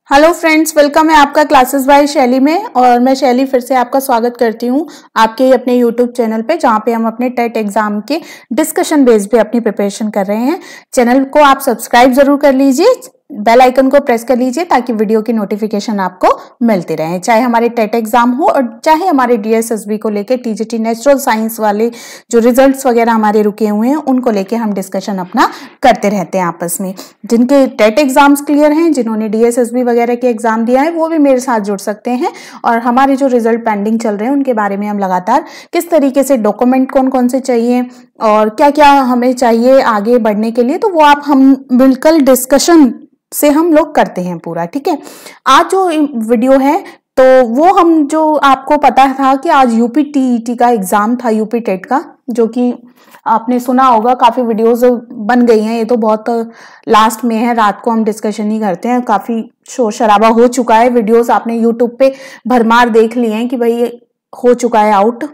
Hello friends, welcome है आपका classes bye शैली में। और मैं शैली फिर से आपका स्वागत करती हूँ आपके अपने यूट्यूब चैनल पे, जहाँ पे हम अपने टेट एग्जाम के डिस्कशन बेस पे अपनी प्रिपरेशन कर रहे हैं। चैनल को आप सब्सक्राइब जरूर कर लीजिए, बेल आइकन को प्रेस कर लीजिए ताकि वीडियो की नोटिफिकेशन आपको मिलती रहे, चाहे हमारे टेट एग्जाम हो और चाहे हमारे डीएसएसबी को लेके टीजीटी नेचुरल साइंस वाले जो रिजल्ट्स वगैरह हमारे रुके हुए हैं उनको लेके हम डिस्कशन अपना करते रहते हैं आपस में। जिनके टेट एग्जाम्स क्लियर हैं, जिन्होंने डीएसएसबी वगैरह के एग्जाम दिया है, वो भी मेरे साथ जुड़ सकते हैं। और हमारे जो रिजल्ट पेंडिंग चल रहे हैं उनके बारे में हम लगातार किस तरीके से डॉक्यूमेंट कौन कौन से चाहिए और क्या क्या हमें चाहिए आगे बढ़ने के लिए, तो वो आप हम बिल्कुल डिस्कशन से हम लोग करते हैं पूरा। ठीक है, आज जो वीडियो है तो वो हम जो आपको पता था कि आज यूपी टीईटी का एग्जाम था, यूपी टेट का, जो कि आपने सुना होगा, काफी वीडियोस बन गई हैं। ये तो बहुत लास्ट में है, रात को हम डिस्कशन ही करते हैं, काफी शोर शराबा हो चुका है। वीडियोस आपने यूट्यूब पे भरमार देख लिए हैं कि भाई ये हो चुका है आउट।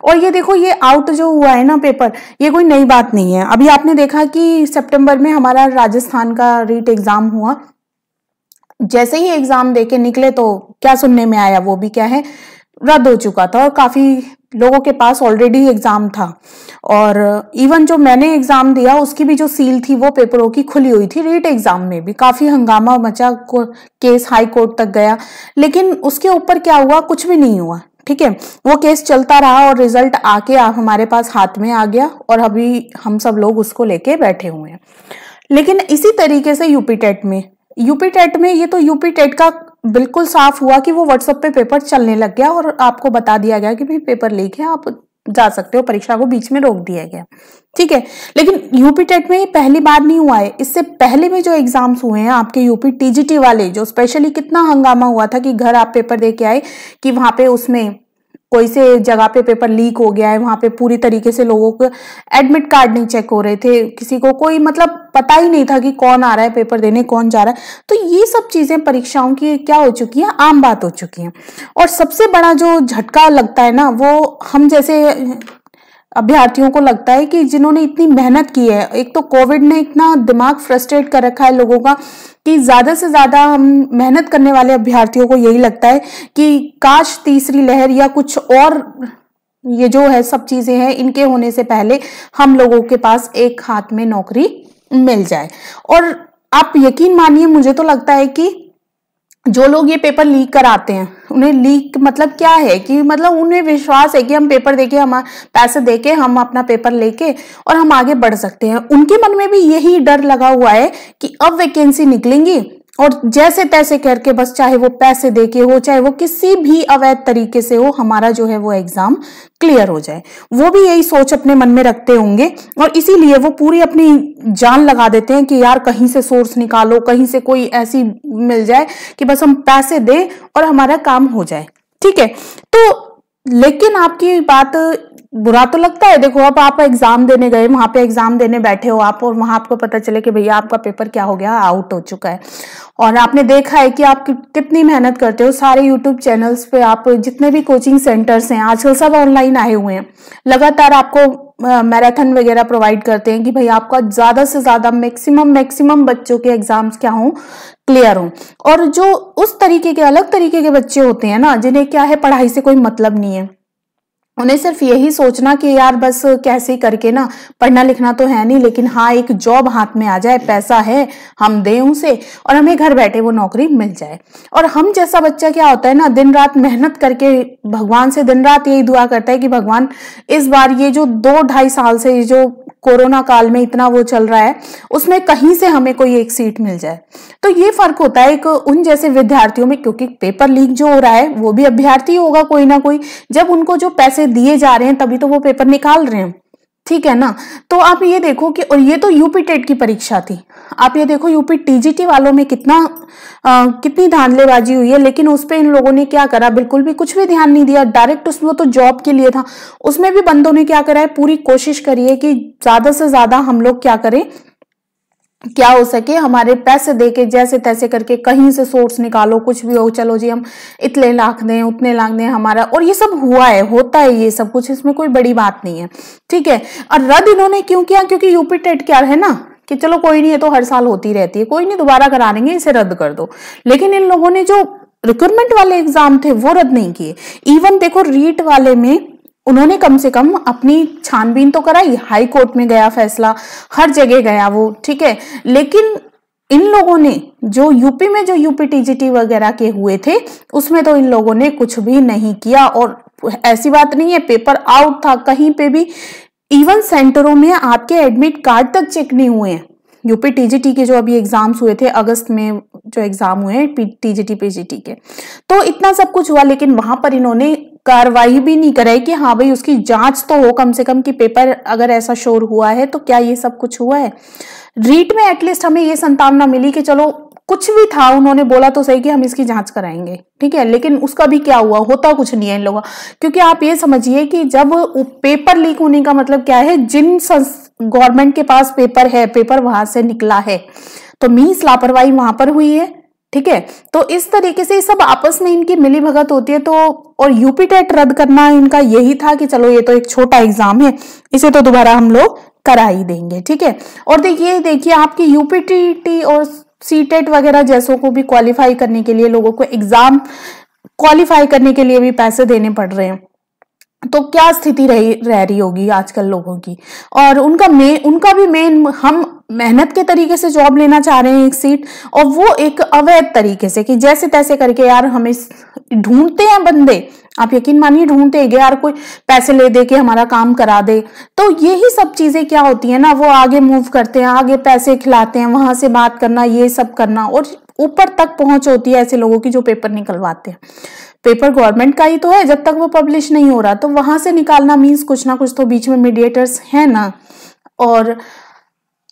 और ये देखो, ये आउट जो हुआ है ना पेपर, ये कोई नई बात नहीं है। अभी आपने देखा कि सितंबर में हमारा राजस्थान का रीट एग्जाम हुआ, जैसे ही एग्जाम देके निकले तो क्या सुनने में आया, वो भी क्या है, रद्द हो चुका था। और काफी लोगों के पास ऑलरेडी एग्जाम था। और इवन जो मैंने एग्जाम दिया उसकी भी जो सील थी वो पेपरों की खुली हुई थी। रीट एग्जाम में भी काफी हंगामा मचा, केस हाई कोर्ट तक गया, लेकिन उसके ऊपर क्या हुआ, कुछ भी नहीं हुआ। ठीक है, वो केस चलता रहा और रिजल्ट आके हमारे पास हाथ में आ गया और अभी हम सब लोग उसको लेके बैठे हुए हैं। लेकिन इसी तरीके से यूपी टेट में ये तो यूपी टेट का बिल्कुल साफ हुआ कि वो व्हाट्सएप पे पेपर चलने लग गया और आपको बता दिया गया कि भाई पेपर लीक है, आप जा सकते हो, परीक्षा को बीच में रोक दिया गया। ठीक है, लेकिन यूपी टेट में ये पहली बार नहीं हुआ है। इससे पहले भी जो एग्जाम्स हुए हैं आपके यूपी टीजीटी वाले, जो स्पेशली कितना हंगामा हुआ था कि घर आप पेपर दे के आए कि वहां पे उसमें कोई से जगह पे पेपर लीक हो गया है, वहां पे पूरी तरीके से लोगों को एडमिट कार्ड नहीं चेक हो रहे थे, किसी को कोई मतलब पता ही नहीं था कि कौन आ रहा है पेपर देने, कौन जा रहा है। तो ये सब चीजें परीक्षाओं की क्या हो चुकी है, आम बात हो चुकी है। और सबसे बड़ा जो झटका लगता है ना, वो हम जैसे अभ्यर्थियों को लगता है कि जिन्होंने इतनी मेहनत की है। एक तो कोविड ने इतना दिमाग फ्रस्ट्रेट कर रखा है लोगों का कि ज्यादा से ज्यादा हम मेहनत करने वाले अभ्यर्थियों को यही लगता है कि काश तीसरी लहर या कुछ और ये जो है सब चीजें हैं, इनके होने से पहले हम लोगों के पास एक हाथ में नौकरी मिल जाए। और आप यकीन मानिए, मुझे तो लगता है कि जो लोग ये पेपर लीक कराते हैं, उन्हें लीक मतलब क्या है कि मतलब उन्हें विश्वास है कि हम पेपर देके, हम पैसे देके हम अपना पेपर लेके और हम आगे बढ़ सकते हैं। उनके मन में भी यही डर लगा हुआ है कि अब वैकेंसी निकलेंगी और जैसे तैसे करके, बस चाहे वो पैसे देके हो, चाहे वो किसी भी अवैध तरीके से हो, हमारा जो है वो एग्जाम क्लियर हो जाए। वो भी यही सोच अपने मन में रखते होंगे और इसीलिए वो पूरी अपनी जान लगा देते हैं कि यार कहीं से सोर्स निकालो, कहीं से कोई ऐसी मिल जाए कि बस हम पैसे दें और हमारा काम हो जाए। ठीक है, तो लेकिन आपकी बात बुरा तो लगता है। देखो, अब आप एग्जाम देने गए, वहां पे एग्जाम देने बैठे हो आप, और वहां आपको पता चले कि भैया आपका पेपर क्या हो गया, आउट हो चुका है। और आपने देखा है कि आप कितनी मेहनत करते हो। सारे यूट्यूब चैनल्स पे आप जितने भी कोचिंग सेंटर्स हैं आजकल सब ऑनलाइन आए हुए हैं, लगातार आपको मैराथन वगैरह प्रोवाइड करते हैं कि भाई आपका ज्यादा से ज्यादा मैक्सिमम बच्चों के एग्जाम्स क्या हो, क्लियर हो। और जो उस तरीके के अलग तरीके के बच्चे होते हैं ना, जिन्हें क्या है पढ़ाई से कोई मतलब नहीं है, उन्हें सिर्फ यही सोचना कि यार बस कैसे करके ना, पढ़ना लिखना तो है नहीं, लेकिन हाँ एक जॉब हाथ में आ जाए, पैसा है, हम दें उसे और हमें घर बैठे वो नौकरी मिल जाए। और हम जैसा बच्चा क्या होता है ना, दिन रात मेहनत करके भगवान से दिन रात यही दुआ करता है कि भगवान इस बार ये जो 2-2.5 साल से ये जो कोरोना काल में इतना वो चल रहा है, उसमें कहीं से हमें कोई एक सीट मिल जाए। तो ये फर्क होता है एक उन जैसे विद्यार्थियों में, क्योंकि पेपर लीक जो हो रहा है वो भी अभ्यर्थी होगा कोई ना कोई, जब उनको जो पैसे दिए जा रहे हैं तभी तो वो पेपर निकाल रहे हैं। ठीक है ना, तो आप ये देखो कि, और ये तो यूपी टेट की परीक्षा थी, आप ये देखो यूपी टीजीटी वालों में कितनी धांधलेबाजी हुई है। लेकिन उस पे इन लोगों ने क्या करा, बिल्कुल भी कुछ भी ध्यान नहीं दिया, डायरेक्ट उसमें तो जॉब के लिए था, उसमें भी बंदों ने क्या करा है, पूरी कोशिश करी है कि ज्यादा से ज्यादा हम लोग क्या करें, क्या हो सके, हमारे पैसे देके जैसे तैसे करके कहीं से सोर्स निकालो, कुछ भी हो, चलो जी हम इतने लाख दें, उतने लाख दें हमारा। और ये सब हुआ है, होता है ये सब कुछ, इसमें कोई बड़ी बात नहीं है। ठीक है, और रद्द इन्होंने क्यों किया, क्योंकि यूपी टेट क्या है ना कि चलो कोई नहीं, है तो हर साल होती रहती है, कोई नहीं दोबारा करा लेंगे, इसे रद्द कर दो। लेकिन इन लोगों ने जो रिक्रूटमेंट वाले एग्जाम थे वो रद्द नहीं किए। इवन देखो रीट वाले में उन्होंने कम से कम अपनी छानबीन तो कराई, हाई कोर्ट में गया फैसला, हर जगह गया वो, ठीक है। लेकिन इन लोगों ने जो यूपी में जो यूपी टीजीटी वगैरह के हुए थे उसमें तो इन लोगों ने कुछ भी नहीं किया। और ऐसी बात नहीं है पेपर आउट था कहीं पे भी, इवन सेंटरों में आपके एडमिट कार्ड तक चेक नहीं हुए हैं। यूपी टीजीटी के जो अभी एग्जाम्स हुए थे अगस्त में, जो एग्जाम हुए हैं टीजीटी पीजीटी के, तो इतना सब कुछ हुआ, लेकिन वहां पर इन्होंने कार्रवाई भी नहीं कराई कि हाँ भाई उसकी जांच तो हो कम से कम कि पेपर अगर ऐसा शोर हुआ है तो क्या ये सब कुछ हुआ है। रीट में एटलीस्ट हमें ये संभावना मिली कि चलो कुछ भी था, उन्होंने बोला तो सही कि हम इसकी जांच कराएंगे, ठीक है, लेकिन उसका भी क्या हुआ, होता कुछ नहीं है इन लोगों। क्योंकि आप ये समझिए कि जब पेपर लीक होने का मतलब क्या है, जिन गवर्नमेंट के पास पेपर है, पेपर वहां से निकला है, तो मीन्स लापरवाही वहां पर हुई है, ठीक है। तो इस तरीके से सब आपस में इनकी मिली भगत होती है। तो और यूपी टेट रद्द करना इनका यही था कि चलो ये तो एक छोटा एग्जाम है, इसे तो दोबारा हम लोग करा ही देंगे, ठीक है। और देखिए आपकी यूपी टीटी और सीटेट वगैरह जैसों को भी क्वालिफाई करने के लिए लोगों को एग्जाम क्वालिफाई करने के लिए भी पैसे देने पड़ रहे हैं। तो क्या स्थिति रह रही होगी आजकल लोगों की। और उनका भी मेन, हम मेहनत के तरीके से जॉब लेना चाह रहे हैं एक सीट, और वो एक अवैध तरीके से कि जैसे तैसे करके यार हमें ढूंढते हैं बंदे, आप यकीन मानिए ढूंढते हैं यार, कोई पैसे ले दे के हमारा काम करा दे। तो यही सब चीजें क्या होती है ना, वो आगे मूव करते हैं, आगे पैसे खिलाते हैं, वहां से बात करना, ये सब करना, और ऊपर तक पहुंच होती है ऐसे लोगों की जो पेपर निकलवाते हैं। पेपर गवर्नमेंट का ही तो है, जब तक वो पब्लिश नहीं हो रहा तो वहां से निकालना मीन्स कुछ ना कुछ तो बीच में मीडिएटर्स है ना। और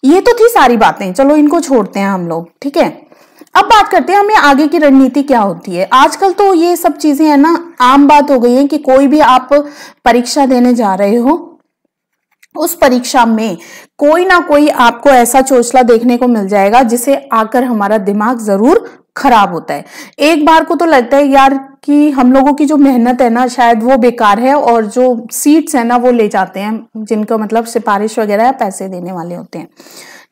ये तो थी सारी बातें, चलो इनको छोड़ते हैं हम लोग, ठीक है। अब बात करते हैं हमें आगे की रणनीति क्या होती है। आजकल तो ये सब चीजें है ना आम बात हो गई है कि कोई भी आप परीक्षा देने जा रहे हो, उस परीक्षा में कोई ना कोई आपको ऐसा चोचला देखने को मिल जाएगा जिसे आकर हमारा दिमाग जरूर खराब होता है। एक बार को तो लगता है यार कि हम लोगों की जो मेहनत है ना शायद वो बेकार है, और जो सीट्स है ना वो ले जाते हैं जिनको मतलब सिफारिश वगैरह या पैसे देने वाले होते हैं,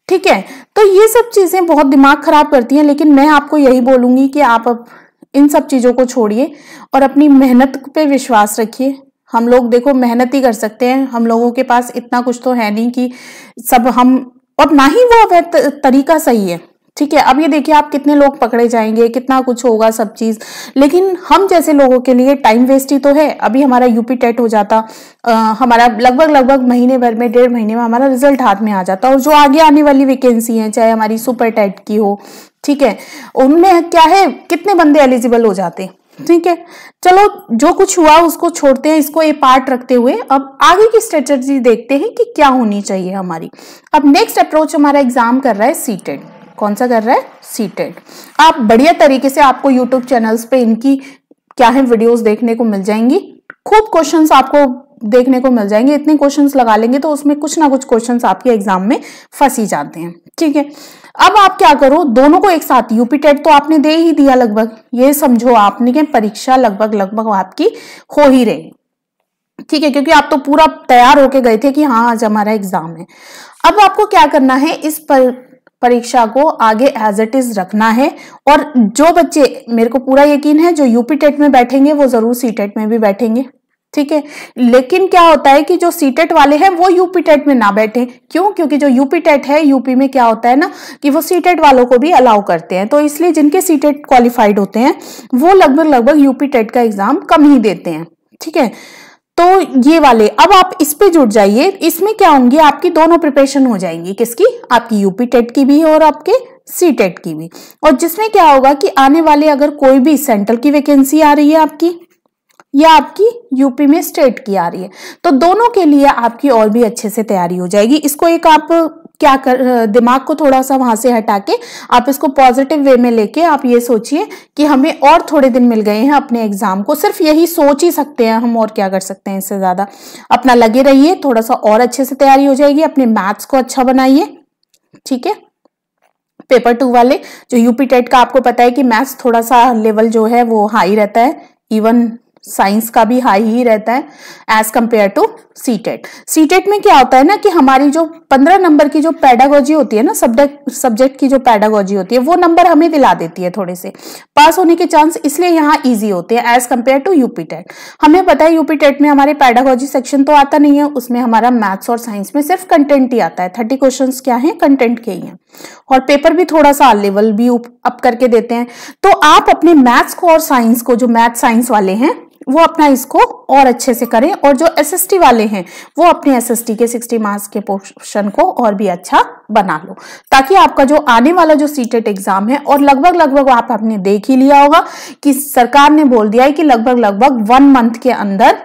ठीक है। तो ये सब चीजें बहुत दिमाग खराब करती हैं। लेकिन मैं आपको यही बोलूंगी कि आप अब इन सब चीजों को छोड़िए और अपनी मेहनत पे विश्वास रखिए। हम लोग देखो मेहनत ही कर सकते हैं, हम लोगों के पास इतना कुछ तो है नहीं कि सब हम, और ना ही वो तरीका सही है, ठीक है। अब ये देखिए आप कितने लोग पकड़े जाएंगे, कितना कुछ होगा सब चीज, लेकिन हम जैसे लोगों के लिए टाइम वेस्ट ही तो है। अभी हमारा यूपी टेट हो जाता, हमारा लगभग महीने भर में, 1.5 महीने में हमारा रिजल्ट हाथ में आ जाता, और जो आगे आने वाली वैकेंसी है चाहे हमारी सुपर टेट की हो, ठीक है, उनमें क्या है कितने बंदे एलिजिबल हो जाते, ठीक है। चलो जो कुछ हुआ उसको छोड़ते हैं, इसको ये पार्ट रखते हुए अब आगे की स्ट्रेटेजी देखते हैं कि क्या होनी चाहिए हमारी। अब नेक्स्ट अप्रोच हमारा एग्जाम कर रहा है सीटेट। कौन सा कर रहा है? सीटेट। आप बढ़िया तरीके से आपको यूट्यूब चैनल्स पे इनकी क्या है वीडियोस देखने को मिल जाएंगी, खूब क्वेश्चंस आपको देखने को मिल जाएंगे। इतने क्वेश्चंस लगा लेंगे तो उसमें कुछ ना कुछ क्वेश्चंस आपके एग्जाम में फंस ही जाते हैं, ठीक है। अब आप क्या करो, दोनों को एक साथ, यूपी टेट तो आपने दे ही दिया लगभग, ये समझो आपने कि परीक्षा लगभग आपकी हो ही रही, ठीक है, क्योंकि आप तो पूरा तैयार होके गए थे कि हाँ आज हमारा एग्जाम है। अब आपको क्या करना है, इस परीक्षा को आगे एज इट इज रखना है। और जो बच्चे, मेरे को पूरा यकीन है जो यूपी टेट में बैठेंगे वो जरूर सीटेट में भी बैठेंगे, ठीक है। लेकिन क्या होता है कि जो सीटेट वाले हैं वो यूपी टेट में ना बैठे, क्यों? क्योंकि जो यूपी टेट है, यूपी में क्या होता है ना कि वो सीटेट वालों को भी अलाउ करते हैं, तो इसलिए जिनके सीटेट क्वालिफाइड होते हैं वो लगभग यूपी टेट का एग्जाम कम ही देते हैं, ठीक है। तो ये वाले, अब आप इस पे जुड़ जाइए, इसमें क्या होंगी आपकी दोनों प्रिपरेशन हो जाएंगी, किसकी? आपकी यूपी टेट की भी और आपके सी टेट की भी। और जिसमें क्या होगा कि आने वाले अगर कोई भी सेंट्रल की वैकेंसी आ रही है आपकी, या आपकी यूपी में स्टेट की आ रही है, तो दोनों के लिए आपकी और भी अच्छे से तैयारी हो जाएगी। इसको एक आप क्या कर, दिमाग को थोड़ा सा वहां से हटा के आप इसको पॉजिटिव वे में लेके आप ये सोचिए कि हमें और थोड़े दिन मिल गए हैं अपने एग्जाम को, सिर्फ यही सोच ही सकते हैं हम, और क्या कर सकते हैं इससे ज्यादा। अपना लगे रहिए, थोड़ा सा और अच्छे से तैयारी हो जाएगी। अपने मैथ्स को अच्छा बनाइए, ठीक है। पेपर 2 वाले जो यूपी टेट का, आपको पता है कि मैथ्स थोड़ा सा लेवल जो है वो हाई रहता है, इवन साइंस का भी हाई ही रहता है as compare to CTET. CTET में क्या होता है ना कि हमारी जो 15 नंबर की जो पेडागोजी होती है ना, सब्जेक्ट की जो पेडागोजी होती है, वो नंबर हमें दिला देती है थोड़े से, पास होने के चांस इसलिए यहाँ इजी होते हैं as compare to UP TET. हमें पता है यूपी टेट में हमारे पेडागोजी सेक्शन तो आता नहीं है, उसमें हमारा मैथ्स और साइंस में सिर्फ कंटेंट ही आता है। 30 क्वेश्चन क्या है, कंटेंट के ही हैं, और पेपर भी थोड़ा सा लेवल भी अप करके देते हैं। तो आप अपने मैथ्स को और साइंस को, जो मैथ साइंस वाले हैं वो अपना इसको और अच्छे से करें, और जो एसएसटी वाले हैं वो अपने एसएसटी के 60 मार्क्स के पोर्शन को और भी अच्छा बना लो, ताकि आपका जो आने वाला जो सीटेट एग्जाम है, और लगभग आपने देख ही लिया होगा कि सरकार ने बोल दिया है कि लगभग 1 मंथ के अंदर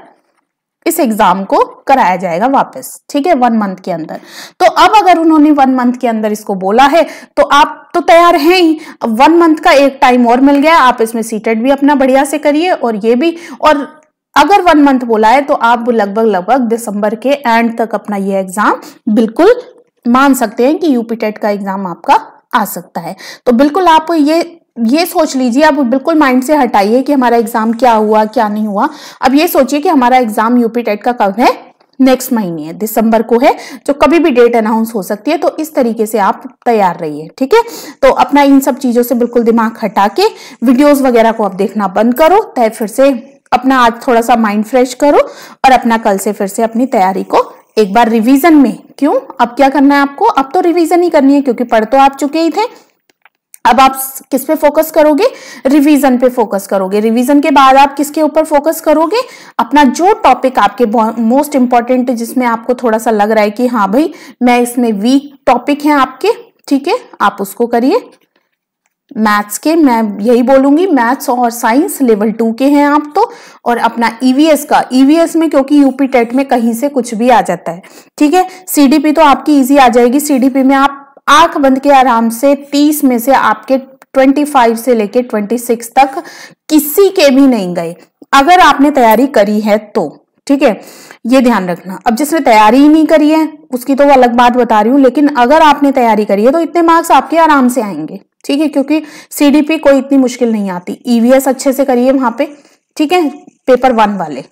इस एग्जाम को कराया जाएगा वापस, ठीक है, 1 मंथ के अंदर। तो अब अगर उन्होंने 1 मंथ के अंदर इसको बोला है तो आप तो तैयार हैं ही। 1 मंथ का एक टाइम और मिल गया, आप इसमें सीटेट भी अपना बढ़िया से करिए और ये भी। और अगर 1 मंथ बोला है तो आप लगभग दिसंबर के एंड तक अपना ये एग्जाम बिल्कुल मान सकते हैं कि यूपी टेट का एग्जाम आपका आ सकता है। तो बिल्कुल आप ये सोच लीजिए, अब बिल्कुल माइंड से हटाइए कि हमारा एग्जाम क्या हुआ क्या नहीं हुआ। अब ये सोचिए कि हमारा एग्जाम यूपी टेट का कब है, नेक्स्ट महीने है, दिसंबर को है, जो कभी भी डेट अनाउंस हो सकती है। तो इस तरीके से आप तैयार रहिए, ठीक है। तो अपना इन सब चीजों से बिल्कुल दिमाग हटा के वीडियोस वगैरह को आप देखना बंद करो, तय फिर से अपना आज थोड़ा सा माइंड फ्रेश करो, और अपना कल से फिर से अपनी तैयारी को एक बार रिवीजन में, क्यों अब क्या करना है आपको, अब तो रिवीजन ही करनी है, क्योंकि पढ़ तो आप चुके ही थे। अब आप किस पे फोकस करोगे, रिवीजन पे फोकस करोगे। रिवीजन के बाद आप किसके ऊपर फोकस करोगे, अपना जो टॉपिक आपके मोस्ट इंपॉर्टेंट, जिसमें आपको थोड़ा सा लग रहा है कि हाँ भाई मैं इसमें वीक टॉपिक हैं आपके, ठीक है, आप उसको करिए। मैथ्स के मैं यही बोलूंगी, मैथ्स और साइंस लेवल 2 के हैं आप तो। और अपना ईवीएस का, ईवीएस में क्योंकि यूपी टेट में कहीं से कुछ भी आ जाता है, ठीक है। सीडीपी तो आपकी इजी आ जाएगी, सीडीपी में आप आंख बंद के आराम से 30 में से आपके 25 से लेके 26 तक किसी के भी नहीं गए, अगर आपने तैयारी करी है तो, ठीक है, ये ध्यान रखना। अब जिसने तैयारी ही नहीं करी है उसकी तो वो अलग बात बता रही हूँ, लेकिन अगर आपने तैयारी करी है तो इतने मार्क्स आपके आराम से आएंगे, ठीक है, क्योंकि सीडीपी कोई इतनी मुश्किल नहीं आती। ईवीएस अच्छे से करिए वहां पे, ठीक है, पेपर 1 वाले।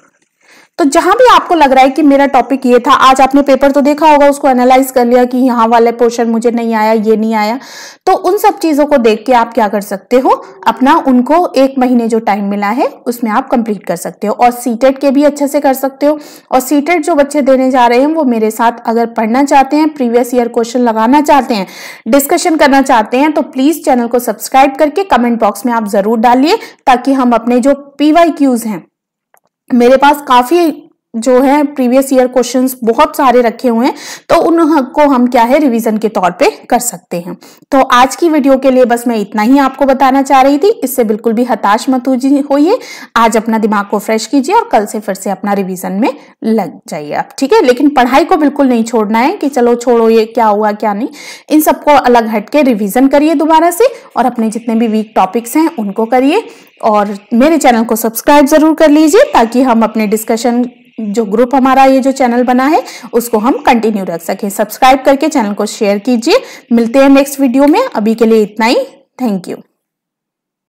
तो जहां भी आपको लग रहा है कि मेरा टॉपिक ये था, आज आपने पेपर तो देखा होगा, उसको एनालाइज कर लिया कि यहाँ वाले पोर्शन मुझे नहीं आया, ये नहीं आया, तो उन सब चीजों को देख के आप क्या कर सकते हो, अपना उनको 1 महीने जो टाइम मिला है उसमें आप कंप्लीट कर सकते हो। और सीटेट के भी अच्छे से कर सकते हो। और सीटेट जो बच्चे देने जा रहे हैं वो मेरे साथ अगर पढ़ना चाहते हैं, प्रीवियस ईयर क्वेश्चन लगाना चाहते हैं, डिस्कशन करना चाहते हैं, तो प्लीज चैनल को सब्सक्राइब करके कमेंट बॉक्स में आप जरूर डालिए, ताकि हम अपने जो PYQs हैं, मेरे पास काफी जो है प्रीवियस ईयर क्वेश्चंस बहुत सारे रखे हुए हैं, तो उनको हम क्या है रिवीजन के तौर पे कर सकते हैं। तो आज की वीडियो के लिए बस मैं इतना ही आपको बताना चाह रही थी। इससे बिल्कुल भी हताश मत होइए, आज अपना दिमाग को फ्रेश कीजिए और कल से फिर से अपना रिवीजन में लग जाइए आप, ठीक है। लेकिन पढ़ाई को बिल्कुल नहीं छोड़ना है कि चलो छोड़ो ये क्या हुआ क्या नहीं, इन सबको अलग हटके रिवीजन करिए दोबारा से, और अपने जितने भी वीक टॉपिक्स हैं उनको करिए। और मेरे चैनल को सब्सक्राइब जरूर कर लीजिए, ताकि हम अपने डिस्कशन जो ग्रुप हमारा ये जो चैनल बना है उसको हम कंटिन्यू रख सकें। सब्सक्राइब करके चैनल को शेयर कीजिए। मिलते हैं नेक्स्ट वीडियो में, अभी के लिए इतना ही, थैंक यू।